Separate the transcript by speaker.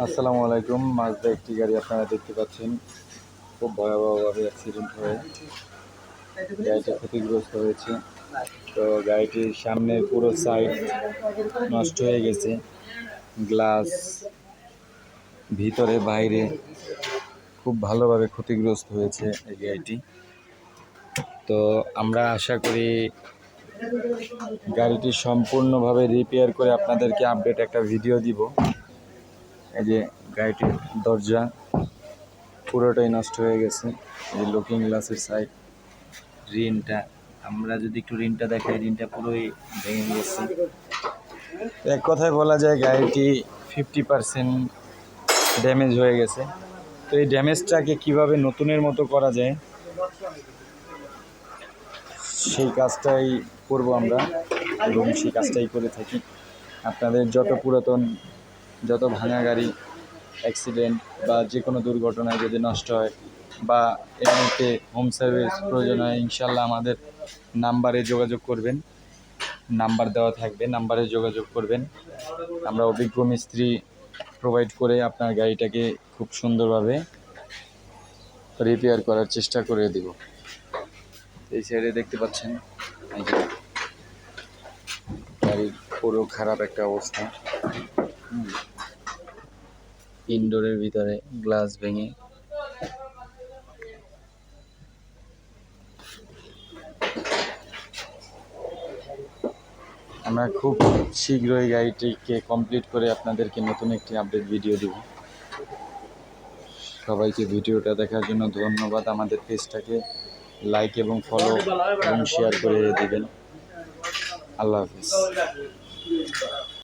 Speaker 1: আসসালামু আলাইকুম। মাজদা একটি গাড়ি আপনারা দেখতে পাচ্ছেন, খুব ভয়াবহভাবে অ্যাক্সিডেন্ট হয়ে গাড়িটি ক্ষতিগ্রস্ত হয়েছে। তো গাড়িটির সামনের পুরো সাইড নষ্ট হয়ে গেছে, গ্লাস ভিতরে বাইরে খুব ভালোভাবে ক্ষতিগ্রস্ত হয়েছে এই গাড়িটি। তো আমরা আশা করি গাড়িটি সম্পূর্ণভাবে রিপেয়ার করে আপনাদেরকে আপডেট একটা ভিডিও দিব। এই যে গাড়িটির দরজা পুরোটাই নষ্ট হয়ে গেছে, এই লুকিং গ্লাসের সাইড, রিনটা আমরা যদি একটু রিনটা দেখাই, রিনটা পুরোই ভেঙে গেছে। এক কথায় বলা যায় গাড়িটি 50% ড্যামেজ হয়ে গেছে। তো এই ড্যামেজটাকে কিভাবে নতুনের মতো করা যায় সেই কাজটাই করব আমরা, এবং সেই কাজটাই করে থাকি। আপনাদের যত পুরাতন, যত ভাঙা গাড়ি অ্যাক্সিডেন্ট বা যে কোনো দুর্ঘটনায় যদি নষ্ট হয় বা এমনিতে হোম সার্ভিস প্রয়োজন হয়, ইনশাল্লাহ আমাদের নাম্বারে যোগাযোগ করবেন, নাম্বার দেওয়া থাকবে, নাম্বারে যোগাযোগ করবেন। আমরা অভিজ্ঞ মিস্ত্রি প্রোভাইড করে আপনার গাড়িটাকে খুব সুন্দরভাবে রিপেয়ার করার চেষ্টা করে দেব। এই সাইডে দেখতে পাচ্ছেন এই যে গাড়ির পুরো খারাপ একটা অবস্থা। ইনডোরের ভিতরে গ্লাস ভেঙে আমরা খুব শীঘ্রই গাড়িটিকে কমপ্লিট করে আপনাদেরকে নতুন একটি আপডেট ভিডিও দেব। সবাইকে ভিডিওটা দেখার জন্য ধন্যবাদ। আমাদের পেজটাকে লাইক এবং ফলো এবং শেয়ার করে দিবেন। আল্লাহ হাফিজ।